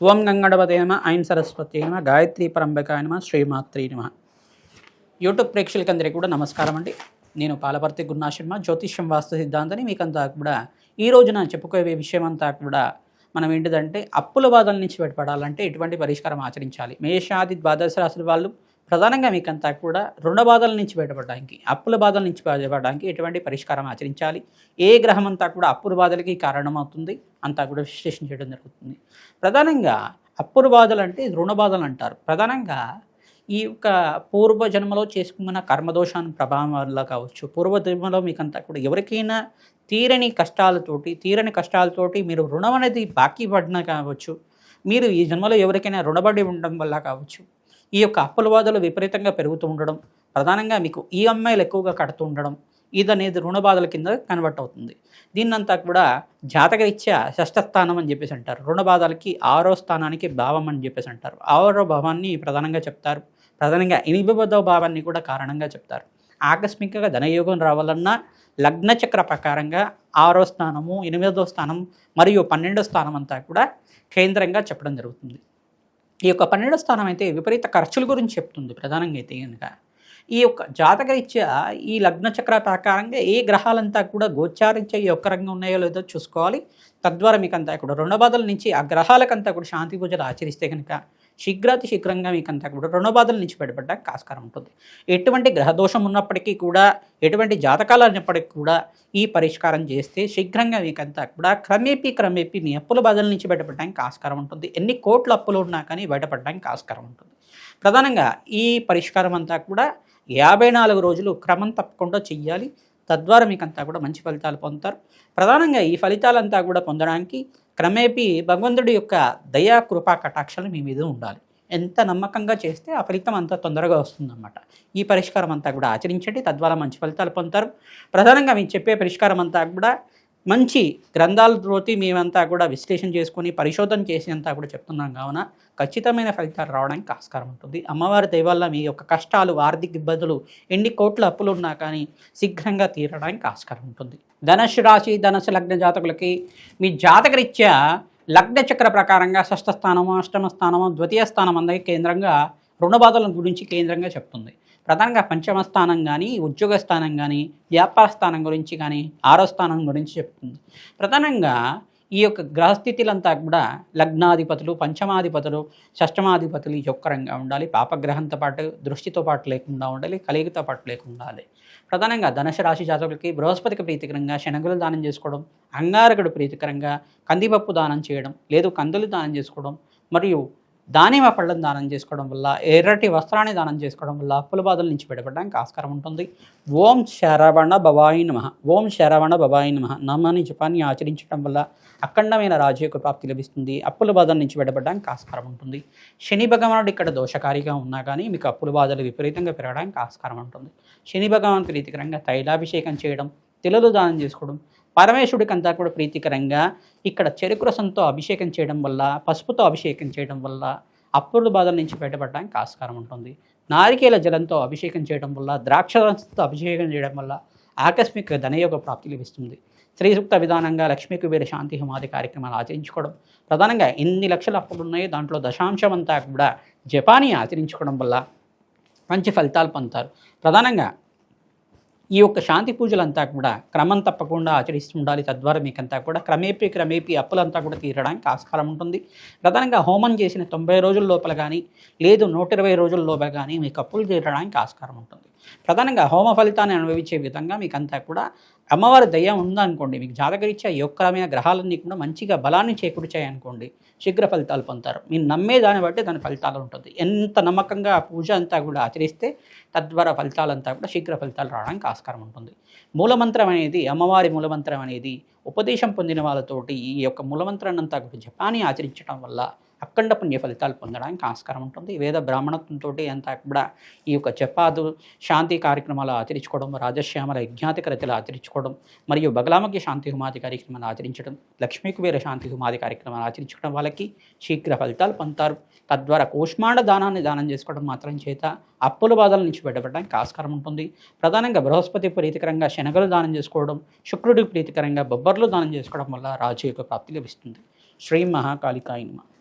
ఓం గంగణపతే నమ ఐం సరస్వతి నమ గాయత్రి పరంబకాయ నమ శ్రీమాత్రి నమ. యూట్యూబ్ ప్రేక్షకులందరికీ కూడా నమస్కారం అండి. నేను పాలపర్తి గురునాశర్మ, జ్యోతిష్యం వాస్తు సిద్ధాంతాన్ని మీకంతా కూడా ఈ రోజున చెప్పుకోవే విషయం అంతా కూడా మనం ఏంటిదంటే అప్పుల బాధల నుంచి బయటపడాలంటే ఎటువంటి పరిష్కారం ఆచరించాలి. మేషాది ద్వాదశ రాశుల వాళ్ళు ప్రధానంగా మీకంతా కూడా రుణ బాధల నుంచి బయటపడడానికి, అప్పుల బాధల నుంచి బయటపడడానికి ఎటువంటి పరిష్కారం ఆచరించాలి, ఏ గ్రహం అంతా కూడా అప్పుల బాధలకి కారణమవుతుంది అంతా కూడా విశ్లేషణ చేయడం జరుగుతుంది. ప్రధానంగా అప్పుల బాధలు అంటే రుణ బాధలు అంటారు. ప్రధానంగా ఈ యొక్క పూర్వజన్మలో చేసుకున్న కర్మదోషాన్ని ప్రభావం వల్ల కావచ్చు, పూర్వజన్మలో మీకంతా కూడా ఎవరికైనా తీరని కష్టాలతోటి మీరు రుణం అనేది బాకీ పడినా కావచ్చు, మీరు ఈ జన్మలో ఎవరికైనా రుణపడి ఉండడం వల్ల కావచ్చు, ఈ యొక్క అప్పుల బాధలు విపరీతంగా పెరుగుతూ ఉండడం, ప్రధానంగా మీకు ఈఎంఐలు ఎక్కువగా కడుతూ ఉండడం, ఇది అనేది రుణ బాధల కింద కన్వర్ట్ అవుతుంది. దీన్నంతా కూడా జాతకరీత్యా షష్ఠ స్థానం అని చెప్పేసి అంటారు. రుణ బాధలకి 6వ స్థానానికి భావం అని చెప్పేసి అంటారు. 6వ భావాన్ని ప్రధానంగా చెప్తారు. ప్రధానంగా 8వ భావాన్ని కూడా కారణంగా చెప్తారు. ఆకస్మికంగా ధనయోగం రావాలన్నా లగ్నచక్ర ప్రకారంగా 6వ స్థానము, 8వ స్థానం మరియు 12వ స్థానం అంతా కూడా కేంద్రంగా చెప్పడం జరుగుతుంది. ఈ యొక్క 12వ స్థానం అయితే విపరీత ఖర్చుల గురించి చెప్తుంది. ప్రధానంగా అయితే కనుక ఈ యొక్క జాతకరీత్యా ఈ లగ్నచక్ర ప్రకారంగా ఏ గ్రహాలంతా కూడా గోచారించే ఈ ఒక్క రంగం ఉన్నాయో లేదో చూసుకోవాలి. తద్వారా మీకు అంతా కూడా రుణ బాధల నుంచి ఆ గ్రహాలకంతా కూడా శాంతి పూజలు ఆచరిస్తే కనుక శీఘ్రంగా మీకంతా కూడా రుణ బాధల నుంచి బయటపడడానికి ఆస్కారం ఉంటుంది. ఎటువంటి గ్రహదోషం ఉన్నప్పటికీ కూడా, ఎటువంటి జాతకాలు ఉన్నప్పటికీ కూడా ఈ పరిష్కారం చేస్తే శీఘ్రంగా మీకంతా కూడా క్రమేపీ మీ అప్పుల బాధల నుంచి బయటపడడానికి ఆస్కారం ఉంటుంది. ఎన్ని కోట్ల అప్పులు ఉన్నా కానీ బయటపడడానికి ఆస్కారం ఉంటుంది. ప్రధానంగా ఈ పరిష్కారం అంతా కూడా 54 రోజులు క్రమం తప్పకుండా చెయ్యాలి. తద్వారా మీకంతా కూడా మంచి ఫలితాలు పొందుతారు. ప్రధానంగా ఈ ఫలితాలంతా కూడా పొందడానికి క్రమేపీ భగవంతుడి యొక్క దయా కృపా కటాక్షాలు మీ మీద ఉండాలి. ఎంత నమ్మకంగా చేస్తే ఆ ఫలితం అంత తొందరగా వస్తుందన్నమాట. ఈ పరిష్కారం అంతా కూడా ఆచరించండి. తద్వారా మంచి ఫలితాలు పొందుతారు. ప్రధానంగా మేము చెప్పే పరిష్కారం అంతా కూడా మంచి గ్రంథాలతోటి మేమంతా కూడా విశ్లేషణ చేసుకొని పరిశోధన చేసి అంతా కూడా చెప్తున్నాం కావున ఖచ్చితమైన ఫలితాలు రావడానికి ఆస్కారం ఉంటుంది. అమ్మవారి దయ వల్ల మీ యొక్క కష్టాలు, ఆర్థిక ఇబ్బందులు, ఎన్ని కోట్ల అప్పులు ఉన్నా కానీ శీఘ్రంగా తీరడానికి ఆస్కారం ఉంటుంది. ధనుసు రాశి, ధనుసు లగ్న జాతకులకి మీ జాతకరీత్యా లగ్న చక్ర ప్రకారంగా షష్ఠ స్థానము, అష్టమ స్థానము, ద్వితీయ స్థానం అందరికీ కేంద్రంగా రుణ బాధల గురించి కేంద్రంగా చెప్తుంది. ప్రధానంగా పంచమ స్థానం కానీ, ఉద్యోగ స్థానం కానీ, వ్యాపార స్థానం గురించి కానీ, 6వ స్థానం గురించి చెప్తుంది. ప్రధానంగా ఈ యొక్క గ్రహస్థితులంతా కూడా లగ్నాధిపతులు, పంచమాధిపతులు, షష్టమాధిపతులు యొక్కరంగా ఉండాలి. పాపగ్రహంతో పాటు, దృష్టితో పాటు లేకుండా ఉండాలి, కలిగితో పాటు లేకుండా ఉండాలి. ప్రధానంగా ధనుసు రాశి జాతకులకి బృహస్పతికి ప్రీతికరంగా శనగలు దానం చేసుకోవడం, అంగారకుడు ప్రీతికరంగా కందిపప్పు దానం చేయడం, లేదు కందులు దానం చేసుకోవడం, మరియు దానిమ్మ పళ్ళను దానం చేసుకోవడం వల్ల, ఎర్రటి వస్త్రాన్ని దానం చేసుకోవడం వల్ల అప్పుల బాధల నుంచి బయటపడడానికి ఆస్కారం ఉంటుంది. ఓం శరవణ భవాయి నమః, ఓం శరవణ భవాయి నమః నామాన్ని జపాన్ని ఆచరించడం వల్ల అఖండమైన రాజయోగ ప్రాప్తి లభిస్తుంది. అప్పుల బాధల నుంచి బయటపడడానికి ఆస్కారం ఉంటుంది. శని భగవానుడు ఇక్కడ దోషకారిగా ఉన్నా కానీ మీకు అప్పుల బాధలు విపరీతంగా పెరగడానికి ఆస్కారం ఉంటుంది. శని భగవాన్ ప్రీతికరంగా తైలాభిషేకం చేయడం, తిలలు దానం చేసుకోవడం, పరమేశ్వరుడికి అంతా కూడా ప్రీతికరంగా ఇక్కడ చెరుకు రసంతో అభిషేకం చేయడం వల్ల, పసుపుతో అభిషేకం చేయడం వల్ల అప్పుల బాధల నుంచి బయటపడడానికి ఆస్కారం ఉంటుంది. నారికేల జలంతో అభిషేకం చేయడం వల్ల, ద్రాక్ష రసంతో అభిషేకం చేయడం వల్ల ఆకస్మిక ధనయోగ ప్రాప్తి లభిస్తుంది. స్త్రీ సూక్త విధానంగా లక్ష్మీ కుబేర శాంతి హోమాది కార్యక్రమాలు ఆచరించుకోవడం, ప్రధానంగా ఎన్ని లక్షల అప్పులు ఉన్నాయో దాంట్లో దశాంశం అంతా కూడా జపాని ఆచరించుకోవడం వల్ల మంచి ఫలితాలు పొందుతారు. ప్రధానంగా ఈ యొక్క శాంతి పూజలంతా కూడా క్రమం తప్పకుండా ఆచరిస్తూ ఉండాలి. తద్వారా మీకంతా కూడా క్రమేపీ అప్పులంతా కూడా తీరడానికి ఆస్కారం ఉంటుంది. ప్రధానంగా హోమం చేసిన 90 రోజుల లోపల కానీ, లేదు 120 రోజుల లోపల కానీ మీకు అప్పులు తీరడానికి ఆస్కారం ఉంటుంది. ప్రధానంగా హోమ ఫలితాన్ని అనుభవించే విధంగా మీకంతా కూడా అమ్మవారి దయ ఉందనుకోండి, మీకు జాతకరీత్యా యొక్కరమైన గ్రహాలన్నీ కూడా మంచిగా బలాన్ని చేకూర్చాయనుకోండి, శీఘ్ర ఫలితాలు పొందుతారు. మీరు నమ్మే దాన్ని బట్టి దాని ఫలితాలు ఉంటుంది. ఎంత నమ్మకంగా ఆ పూజ అంతా కూడా ఆచరిస్తే తద్వారా ఫలితాలంతా కూడా శీఘ్ర ఫలితాలు రావడానికి ఆస్కారం ఉంటుంది. మూలమంత్రం అనేది, అమ్మవారి మూలమంత్రం అనేది ఉపదేశం పొందిన వాళ్ళతోటి ఈ యొక్క మూలమంత్రాన్ని అంతా కూడా జపాన్ని ఆచరించడం వల్ల అఖండ పుణ్య ఫలితాలు పొందడానికి ఆస్కారం ఉంటుంది. వేద బ్రాహ్మణత్వంతో అంతా కూడా ఈ యొక్క జపాదు శాంతి కార్యక్రమాలు ఆచరించుకోవడం, రాజశ్యామల యజ్ఞాతిక రతులు ఆచరించుకోవడం, మరియు బగలామగ్య శాంతి హోమాది కార్యక్రమాలు ఆచరించడం, లక్ష్మీ కుబేర శాంతి హోమాది కార్యక్రమాలు ఆచరించుకోవడం వాళ్ళకి శీఘ్ర ఫలితాలు పొందుతారు. తద్వారా కూష్మాండ దానాన్ని దానం చేసుకోవడం మాత్రం చేత అప్పుల బాధల నుంచి బయటపడడానికి ఆస్కారం ఉంటుంది. ప్రధానంగా బృహస్పతి ప్రీతికరంగా శనగలు దానం చేసుకోవడం, శుక్రుడికి ప్రీతికరంగా బొబ్బర్లు దానం చేసుకోవడం వల్ల రాజయోగ ప్రాప్తి లభిస్తుంది. శ్రీ మహాకాళికాయ నమః.